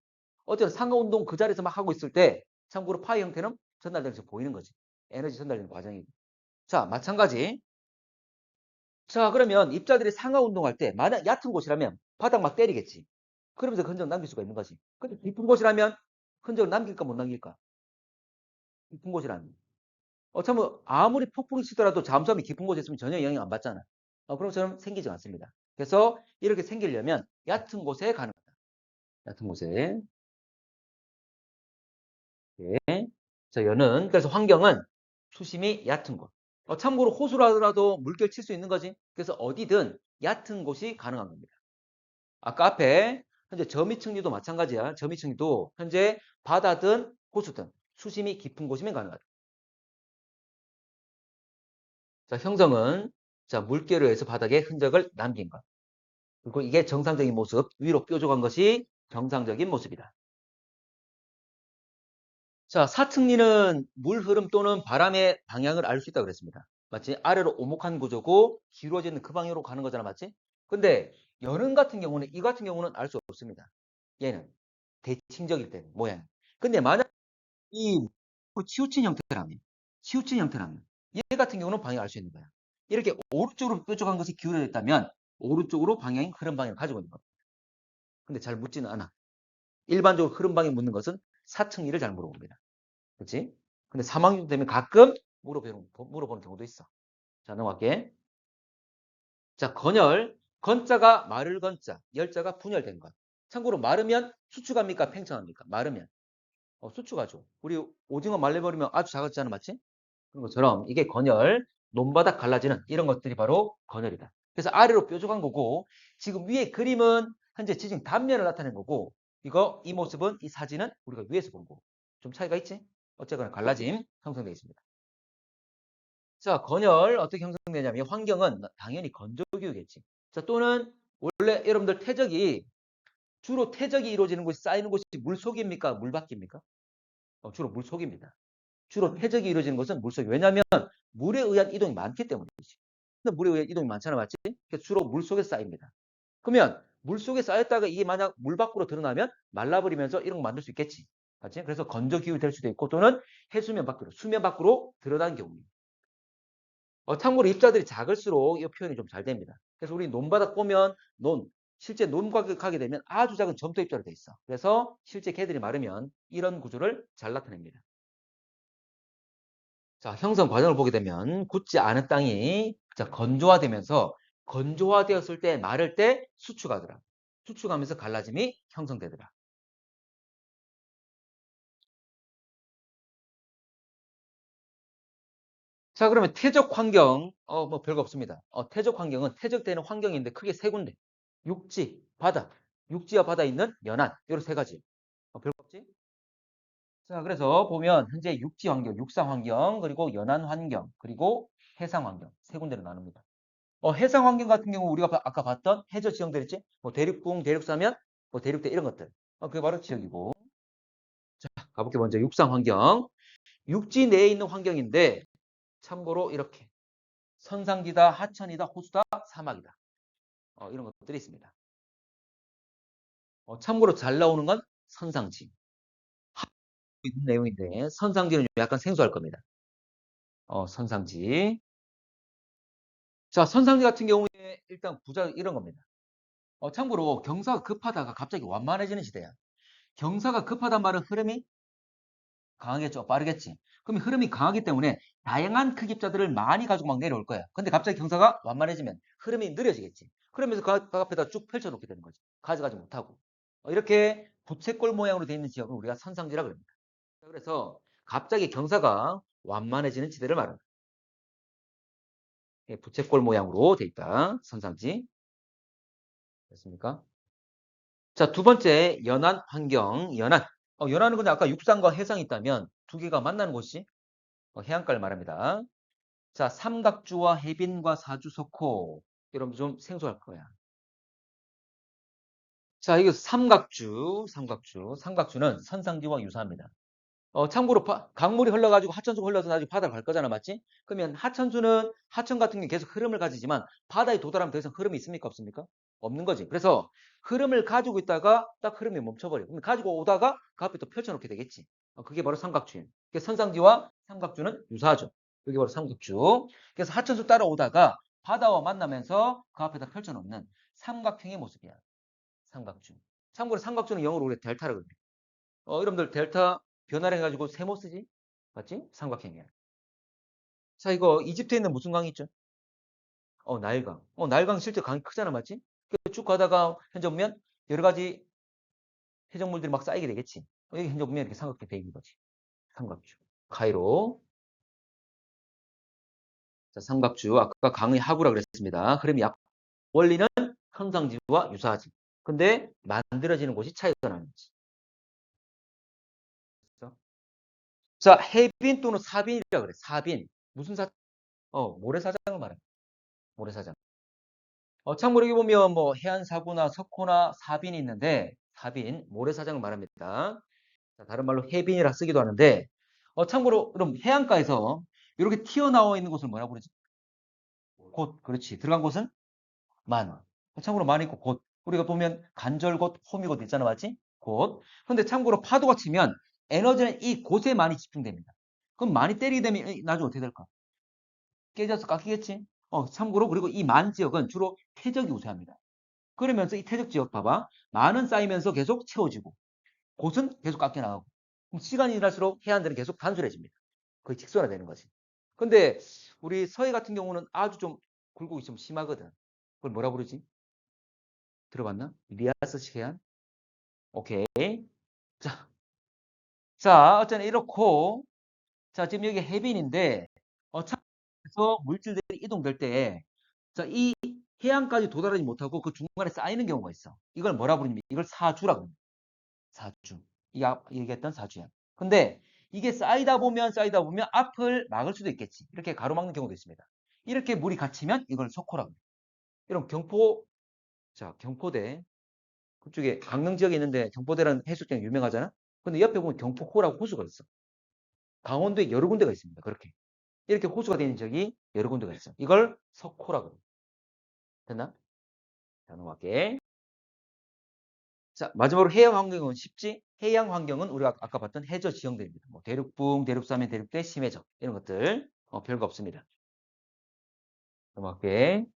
어쨌든 상하 운동 그 자리에서 막 하고 있을 때 참고로 파의 형태는 전달되면서 보이는 거지. 에너지 전달되는 과정이고. 자, 마찬가지. 자, 그러면 입자들이 상하 운동할 때 만약 얕은 곳이라면 바닥 막 때리겠지. 그러면서 그 흔적 남길 수가 있는 거지. 근데 깊은 곳이라면 흔적을 남길까 못 남길까? 깊은 곳이라면. 참 아무리 폭풍이 치더라도 잠수함이 깊은 곳에 있으면 전혀 영향 안 받잖아. 그런 것처럼 생기지 않습니다. 그래서 이렇게 생기려면 얕은 곳에 가능하다. 얕은 곳에. 예. 자, 여는 그래서 환경은 수심이 얕은 곳. 참고로 호수라도 물결 칠 수 있는 거지. 그래서 어디든 얕은 곳이 가능한 겁니다. 아까 앞에 현재 저미층리도 마찬가지야. 저미층리도 현재 바다든 호수든 수심이 깊은 곳이면 가능하다. 자, 형성은 자, 물결에 의해서 바닥에 흔적을 남긴 것. 그리고 이게 정상적인 모습, 위로 뾰족한 것이 정상적인 모습이다. 자, 사층리는 물 흐름 또는 바람의 방향을 알 수 있다고 그랬습니다. 맞지? 아래로 오목한 구조고 기울어지는 그 방향으로 가는 거잖아. 맞지? 근데 여는 같은 경우는 이 같은 경우는 알 수 없습니다. 얘는 대칭적일 때는 모양. 근데 만약 이 치우친 형태라면 치우친 형태라면 얘 같은 경우는 방향을 알 수 있는 거야. 이렇게 오른쪽으로 뾰족한 것이 기울어져 있다면 오른쪽으로 방향이 흐름 방향을 가지고 있는 겁니다. 근데 잘 묻지는 않아. 일반적으로 흐름 방향 묻는 것은 사층리를 잘 물어봅니다. 그렇지? 근데 3학년 되면 가끔 물어보는 경우도 있어. 자, 넘어갈게. 자, 건열. 건자가 마를 건자, 열자가 분열된 것. 참고로 마르면 수축합니까? 팽창합니까? 마르면. 수축하죠. 우리 오징어 말려버리면 아주 작아지잖아, 맞지? 그런 것처럼 이게 건열, 논바닥 갈라지는 이런 것들이 바로 건열이다. 그래서 아래로 뾰족한 거고 지금 위에 그림은 현재 지진 단면을 나타낸 거고 이 모습은 이 사진은 우리가 위에서 본 거고 좀 차이가 있지? 어쨌거나 갈라짐 형성되어 있습니다. 자, 건열 어떻게 형성되냐면 환경은 당연히 건조기후겠지. 자, 또는 원래 여러분들 주로 퇴적이 이루어지는 곳이 쌓이는 곳이 물속입니까? 물밖입니까? 주로 물속입니다. 주로 퇴적이 이루어지는 것은 물속. 왜냐하면 물에 의한 이동이 많기 때문이지. 근데 물에 의한 이동이 많잖아, 맞지? 그래서 주로 물속에 쌓입니다. 그러면 물속에 쌓였다가 이게 만약 물 밖으로 드러나면 말라버리면서 이런 거 만들 수 있겠지. 맞지? 그래서 건조기후 될 수도 있고 또는 해수면 밖으로, 수면 밖으로 드러나는 경우입니다. 참고로 입자들이 작을수록 이 표현이 좀 잘 됩니다. 그래서 우리 논바닥 보면 실제 논과하게 되면 아주 작은 점토 입자로 돼 있어. 그래서 실제 개들이 마르면 이런 구조를 잘 나타냅니다. 자, 형성 과정을 보게 되면 굳지 않은 땅이 자, 건조화되었을 때 마를 때 수축하더라. 수축하면서 갈라짐이 형성되더라. 자, 그러면 퇴적 환경 뭐 별거 없습니다. 퇴적 환경은 퇴적되는 환경인데 크게 세 군데. 육지, 바다. 육지와 바다에 있는 연안. 이런 세 가지. 별거 없지? 자, 그래서 보면 현재 육지 환경, 육상 환경, 그리고 연안 환경, 그리고 해상 환경 세 군데로 나눕니다. 해상 환경 같은 경우 우리가 아까 봤던 해저 지형들 있지? 뭐 대륙붕, 대륙사면, 뭐 대륙대 이런 것들. 그게 바로 지역이고. 자, 가볼게 먼저 육상 환경. 육지 내에 있는 환경인데 참고로 이렇게 선상지다, 하천이다, 호수다, 사막이다. 이런 것들이 있습니다. 참고로 잘 나오는 건 선상지. 있는 내용인데 선상지는 약간 생소할 겁니다. 선상지. 자, 선상지 같은 경우에 일단 부자 이런 겁니다. 참고로 경사가 급하다가 갑자기 완만해지는 시대야. 경사가 급하단 말은 흐름이 강하겠죠. 빠르겠지. 그럼 흐름이 강하기 때문에 다양한 크기 입자들을 많이 가지고 막 내려올 거야. 근데 갑자기 경사가 완만해지면 흐름이 느려지겠지. 그러면서 그 앞에다 쭉 펼쳐놓게 되는 거지. 가져가지 못하고. 이렇게 부채꼴 모양으로 되어 있는 지역을 우리가 선상지라 그럽니다. 그래서 갑자기 경사가 완만해지는 지대를 말합니다. 부채꼴 모양으로 되어 있다. 선상지. 됐습니까? 자, 두 번째 연안 환경. 연안은 근데 아까 육상과 해상이 있다면 두 개가 만나는 곳이 해안가를 말합니다. 자, 삼각주와 해빈과 사주, 석호. 여러분 좀 생소할 거야. 자, 이거 삼각주는 선상지와 유사합니다. 참고로 강물이 흘러가지고 하천수가 흘러서 나중에 바다로 갈 거잖아, 맞지? 그러면 하천 같은 게 계속 흐름을 가지지만 바다에 도달하면 더 이상 흐름이 있습니까? 없습니까? 없는 거지. 그래서 흐름을 가지고 있다가 딱 흐름이 멈춰버려. 그럼 가지고 오다가 그 앞에 또 펼쳐놓게 되겠지. 그게 바로 삼각주예요. 선상지와 삼각주는 유사하죠. 그게 바로 삼각주. 그래서 하천수 따라오다가 바다와 만나면서 그 앞에다 펼쳐놓는 삼각형의 모습이야. 삼각주. 참고로 삼각주는 영어로 우리 델타라고 그래요. 여러분들 델타 변화를 해가지고 세모 쓰지? 맞지? 삼각형이야. 자, 이거 이집트에 있는 무슨 강이 있죠? 나일강. 나일강 실제 강이 크잖아, 맞지? 쭉 가다가 현재 보면 여러 가지 해적물들이 막 쌓이게 되겠지. 여기 현재 보면 이렇게 삼각대 돼 있는 거지. 삼각주. 카이로. 자, 삼각주. 아까 강의 하구라 그랬습니다. 그럼 원리는 현상지와 유사하지. 근데 만들어지는 곳이 차이가 나는 거지. 그렇죠? 자, 해빈 또는 사빈이라고 그래. 사빈. 무슨 모래사장을 말해. 모래사장. 참고로 여기 보면 뭐 해안사고나 석호나 사빈이 있는데 사빈, 모래사장을 말합니다. 자, 다른 말로 해빈이라 쓰기도 하는데 참고로 그럼 해안가에서 이렇게 튀어나와 있는 곳을 뭐라고 그러지? 곳. 그렇지. 들어간 곳은 만. 참고로 만 있고 곳. 우리가 보면 간절곶, 호미곶 있잖아, 맞지? 곳. 근데 참고로 파도가 치면 에너지는 이 곳에 많이 집중됩니다. 그럼 많이 때리게 되면 나중에 어떻게 될까? 깨져서 깎이겠지? 참고로 그리고 이 만 지역은 주로 퇴적이 우세합니다. 그러면서 이 퇴적 지역 봐봐. 만은 쌓이면서 계속 채워지고 곳은 계속 깎여 나가고. 그럼 시간이 지날수록 해안들은 계속 단순해집니다. 거의 직선화되는 거지. 근데 우리 서해 같은 경우는 아주 좀 굴곡이 좀 심하거든. 그걸 뭐라 부르지? 들어봤나? 리아스식 해안? 오케이. 자, 자, 어쨌든 이렇고, 자, 지금 여기 해빈인데, 차에서 물질들이 이동될 때, 자, 이 해안까지 도달하지 못하고 그 중간에 쌓이는 경우가 있어. 이걸 뭐라 부르냐면, 이걸 사주라고 합니다. 사주. 이 얘기했던 사주야. 근데 이게 쌓이다 보면 앞을 막을 수도 있겠지. 이렇게 가로막는 경우도 있습니다. 이렇게 물이 갇히면 이걸 석호라고 합니다. 이런 자, 경포대. 그쪽에 강릉 지역에 있는데 경포대라는 해수욕장 유명하잖아. 근데 옆에 보면 경포호라고 호수가 있어. 강원도에 여러 군데가 있습니다. 그렇게. 이렇게 호수가 되는 지역이 여러 군데가 있어. 이걸 석호라고 합니다. 됐나? 자, 넘어갈게. 자, 마지막으로 해양 환경은 쉽지? 해양 환경은 우리가 아까 봤던 해저 지형들입니다. 뭐 대륙붕, 대륙사면, 대륙대, 심해적 이런 것들 별거 없습니다. 넘어갈게.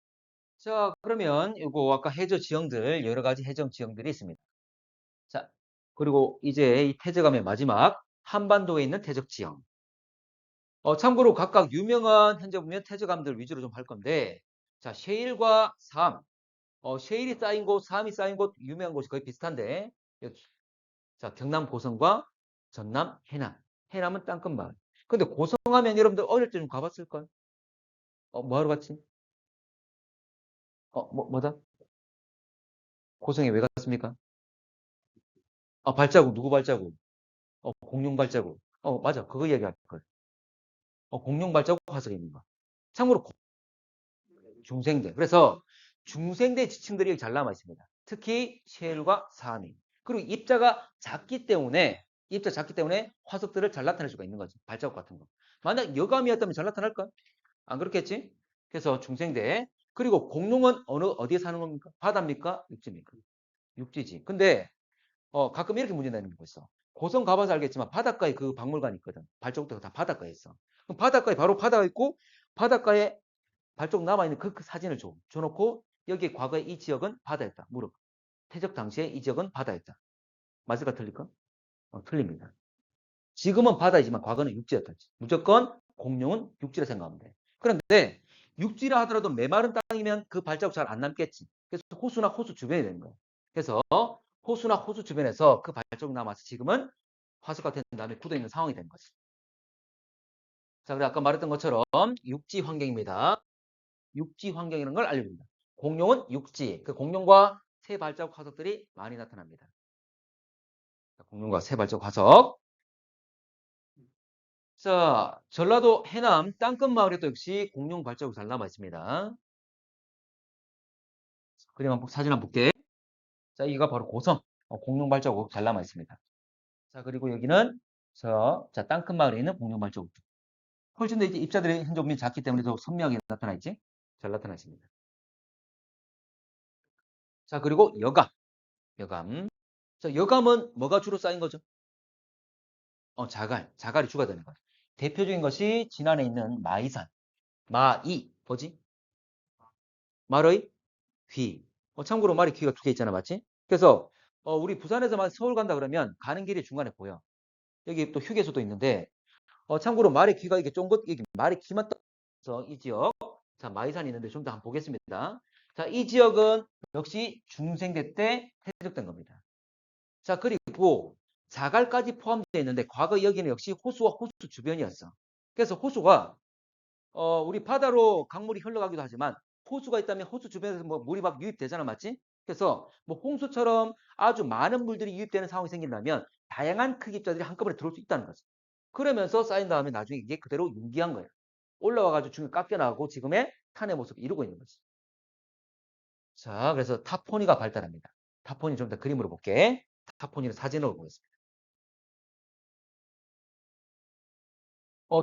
자, 그러면 이거 아까 해저 지형들 여러 가지 해적 지형들이 있습니다. 자, 그리고 이제 이 태적함의 마지막 한반도에 있는 태적 지형. 참고로 각각 유명한 현재 보면 태적함들 위주로 좀 할 건데, 자, 셰일과 삶. 셰일이 쌓인 곳, 삶이 쌓인 곳, 유명한 곳이 거의 비슷한데, 여기. 자, 경남 고성과 전남 해남. 해남은 땅끝마을. 근데 고성하면 여러분들 어릴 때 좀 가봤을걸? 뭐하러 갔지? 뭐다? 고성에 왜 갔습니까? 발자국, 누구 발자국? 공룡 발자국. 맞아. 그거 얘기할 걸. 공룡 발자국 화석에 있는 거. 참고로 중생대. 그래서 중생대 지층들이 여기 잘 남아 있습니다. 특히 셰일과 사하미. 그리고 입자 작기 때문에 화석들을 잘 나타낼 수가 있는 거지. 발자국 같은 거. 만약 여감이었다면 잘 나타날까? 안 그렇겠지? 그래서 중생대. 그리고 공룡은 어디에 사는 겁니까? 바다입니까? 육지입니까? 육지지. 근데 가끔 이렇게 문제 내는 게 있어. 고성 가봐서 알겠지만 바닷가에 그 박물관이 있거든. 발자국도 다 바닷가에 있어. 그럼 바닷가에 바로 바다가 있고 바닷가에 발자국 남아있는 그 사진을 줘놓고 여기 과거에 이 지역은 바다였다. 무릎. 퇴적 당시에 이 지역은 바다였다. 맞을까 틀릴까? 틀립니다. 지금은 바다이지만 과거는 육지였다. 무조건 공룡은 육지라 생각하면 돼. 그런데 육지라 하더라도 메마른 땅이면 그 발자국 잘 안 남겠지. 그래서 호수나 호수 주변이 되는 거야. 그래서 호수나 호수 주변에서 그 발자국 남아서 지금은 화석화 된 다음에 굳어있는 상황이 된 거지. 자, 그래 아까 말했던 것처럼 육지 환경입니다. 육지 환경이라는 걸 알려줍니다. 공룡은 육지, 그 공룡과 새 발자국 화석들이 많이 나타납니다. 공룡과 새 발자국 화석. 자, 전라도 해남 땅끝마을에도 역시 공룡 발자국이 잘 남아 있습니다. 사진 한번 볼게. 자, 이가 바로 고성. 공룡 발자국 잘 남아 있습니다. 자, 그리고 여기는 자, 땅끝마을에 있는 공룡 발자국. 훨씬 더 이제 입자들의 흔적이 작기 때문에 더 선명하게 나타나 있지? 잘 나타나 있습니다. 자, 그리고 여감. 여감. 자, 여감은 뭐가 주로 쌓인 거죠? 자갈이 주가 되는 거예요. 대표적인 것이 진안에 있는 마이산. 마이, 뭐지? 말의 귀. 참고로 말의 귀가 두 개 있잖아, 맞지? 그래서 우리 부산에서 서울 간다 그러면 가는 길에 중간에 보여. 여기 또 휴게소도 있는데 참고로 말의 귀가 이게 쫑긋 이게 말의 귀만 그래서 이 지역, 자, 마이산이 있는데 좀 더 한번 보겠습니다. 자, 이 지역은 역시 중생대 때 퇴적된 겁니다. 자, 그리고 자갈까지 포함되어 있는데 과거 여기는 역시 호수와 호수 주변이었어. 그래서 호수가 우리 바다로 강물이 흘러가기도 하지만 호수가 있다면 호수 주변에서 뭐 물이 막 유입되잖아, 맞지? 그래서 뭐 홍수처럼 아주 많은 물들이 유입되는 상황이 생긴다면 다양한 크기 입자들이 한꺼번에 들어올 수 있다는 거지. 그러면서 쌓인 다음에 나중에 이게 그대로 융기한 거야. 올라와가지고 중에 깎여나가고 지금의 탄의 모습을 이루고 있는 거지. 자, 그래서 타포니가 발달합니다. 타포니 좀 더 그림으로 볼게. 타포니는 사진으로 보겠습니다.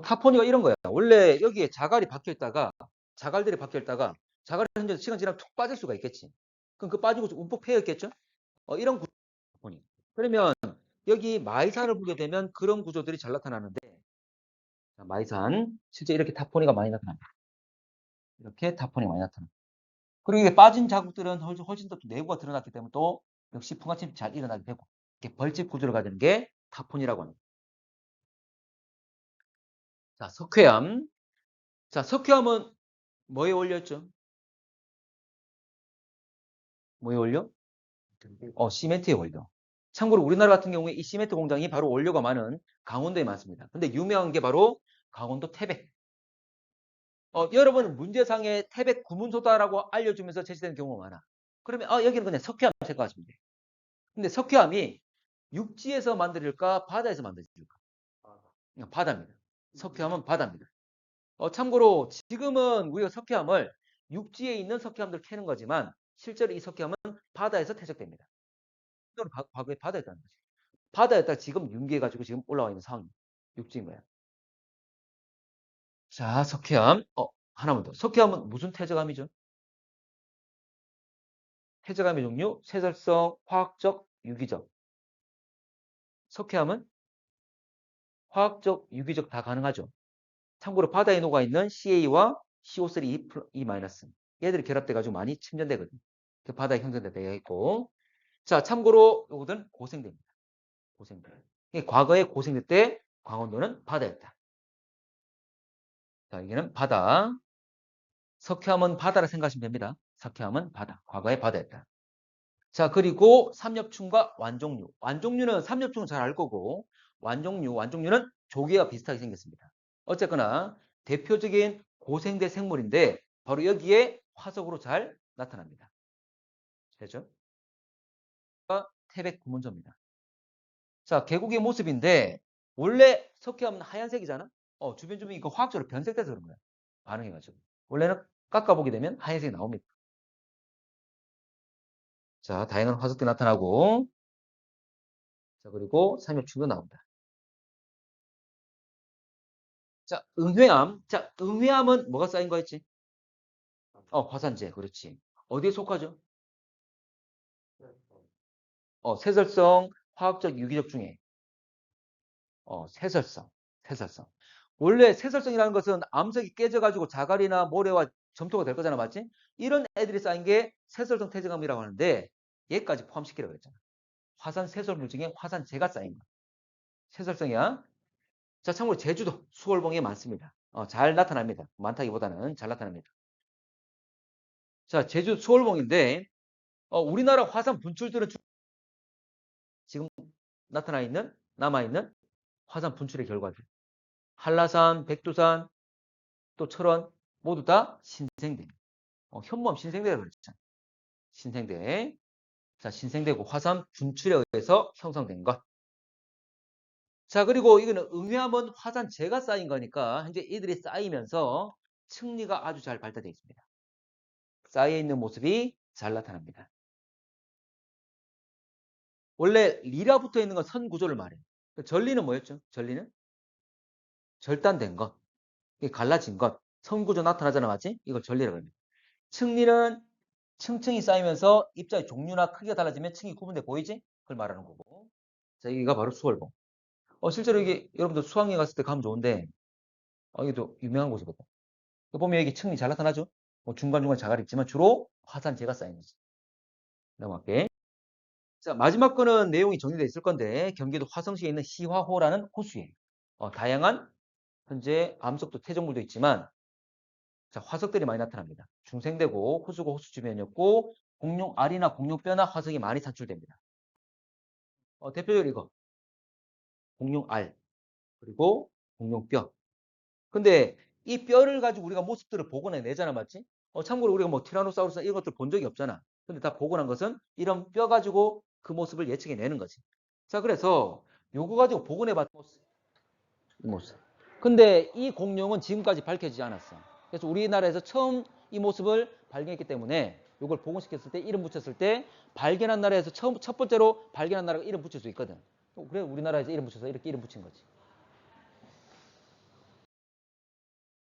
타포니가 이런 거야. 원래 여기에 자갈이 박혀 있다가 자갈들이 박혀 있다가 자갈이 현재 시간 지나면 툭 빠질 수가 있겠지. 그럼 그 빠지고 움푹 패여 있겠죠? 이런 구조 타포니. 그러면 여기 마이산을 보게 되면 그런 구조들이 잘 나타나는데 자, 마이산 실제 이렇게 타포니가 많이 나타납니다. 이렇게 타포니가 많이 나타납니다. 그리고 이게 빠진 자국들은 훨씬 더 내부가 드러났기 때문에 또 역시 풍화침이 잘 일어나게 되고 이렇게 벌집 구조를 가지는 게 타폰이라고 합니다. 자, 석회암. 자, 석회암은 뭐에 올렸죠? 뭐에 올려? 시멘트에 올려. 참고로 우리나라 같은 경우에 이 시멘트 공장이 바로 원료가 많은 강원도에 많습니다. 근데 유명한 게 바로 강원도 태백. 여러분 문제상에 태백 구문소다라고 알려주면서 제시되는 경우가 많아. 그러면 여기는 그냥 석회암 생각하시면 돼. 근데 석회암이 육지에서 만들까 바다에서 만들까? 바다입니다. 석회암은 바다입니다. 참고로 지금은 우리가 석회암을 육지에 있는 석회암들 캐는 거지만 실제로 이 석회암은 바다에서 퇴적됩니다. 과거에 바다였다는 거지. 바다였다가 지금 융기해가지고 지금 올라와 있는 상황입니다. 육지인 거야. 자, 석회암. 하나만 더. 석회암은 무슨 퇴적암이죠? 퇴적암의 종류, 세설성, 화학적, 유기적. 석회암은 화학적, 유기적 다 가능하죠. 참고로 바다에 녹아있는 Ca와 CO3E-. 얘들이 결합돼가지고 많이 침전되거든요. 그 바다에 형성되어 있고. 자, 참고로 요거는 고생대입니다. 고생대. 과거에 고생대 때 강원도는 바다였다. 자, 여기는 바다. 석회암은 바다라 생각하시면 됩니다. 석회암은 바다. 과거에 바다였다. 자, 그리고 삼엽충과 완종류. 완종류는 삼엽충은 잘 알 거고 완종류는 조개와 비슷하게 생겼습니다. 어쨌거나 대표적인 고생대 생물인데 바로 여기에 화석으로 잘 나타납니다. 되죠? 태백 구문조입니다. 자, 계곡의 모습인데 원래 석회암은 하얀색이잖아. 주변 이거 화학적으로 변색돼서 그런 거야. 반응해가지고. 원래는 깎아보게 되면 하얀색이 나옵니다. 자, 다양한 화석들이 나타나고 자, 그리고 삼엽충도 나온다. 자, 응회암. 자, 응회암은 뭐가 쌓인 거였지? 화산재. 그렇지. 어디에 속하죠? 세설성, 화학적, 유기적 중에 세설성. 세설성. 원래 세설성이라는 것은 암석이 깨져가지고 자갈이나 모래와 점토가 될 거잖아, 맞지? 이런 애들이 쌓인 게 세설성 퇴적암이라고 하는데 얘까지 포함시키라고 했잖아. 화산 세설물 중에 화산재가 쌓인 거. 세설성이야. 자, 참고로 제주도 수월봉에 많습니다. 잘 나타납니다. 많다기보다는 잘 나타납니다. 자, 제주 수월봉인데 우리나라 화산 분출들은 지금 남아있는 화산 분출의 결과들. 한라산, 백두산, 또 철원 모두 다 신생대입니다. 현무암 신생대라고 그랬잖아. 신생대. 자, 신생대고 화산 분출에 의해서 형성된 것. 자, 그리고 이거는 응회암은 화산재가 쌓인 거니까 현재 이들이 쌓이면서 층리가 아주 잘 발달되어 있습니다. 쌓여 있는 모습이 잘 나타납니다. 원래 리라 붙어 있는 건 선 구조를 말해. 전리는 뭐였죠? 전리는 절단된 것, 갈라진 것, 선 구조 나타나잖아, 맞지? 이걸 전리라고 합니다. 층리는 층층이 쌓이면서 입자의 종류나 크기가 달라지면 층이 구분돼 보이지? 그걸 말하는 거고. 자, 여기가 바로 수월봉. 실제로 이게 여러분들 수학여행 갔을 때 가면 좋은데, 이게도 유명한 곳이거든. 보면 여기 층이 잘 나타나죠? 중간중간 자갈이 있지만 주로 화산재가 쌓인 거지. 넘어갈게. 자, 마지막 거는 내용이 정리되어 있을 건데, 경기도 화성시에 있는 시화호라는 호수에 다양한 현재 암석도 퇴적물도 있지만 자, 화석들이 많이 나타납니다. 중생되고 호수고 호수 주변이었고 공룡 알이나 공룡뼈나 화석이 많이 산출됩니다. 대표적으로 이거 공룡 알 그리고 공룡뼈. 근데 이 뼈를 가지고 우리가 모습들을 복원해내잖아, 맞지? 참고로 우리가 뭐 티라노사우루스 이런 것들 본 적이 없잖아. 근데 다 복원한 것은 이런 뼈 가지고 그 모습을 예측해내는 거지. 자, 그래서 요거 가지고 복원해봤던 모습, 이 모습. 근데 이 공룡은 지금까지 밝혀지지 않았어. 그래서 우리나라에서 처음 이 모습을 발견했기 때문에 이걸 복원시켰을 때 이름 붙였을 때 발견한 나라에서 첫 번째로 발견한 나라가 이름 붙일 수 있거든. 그래 우리나라에서 이름 붙여서 이렇게 이름 붙인 거지.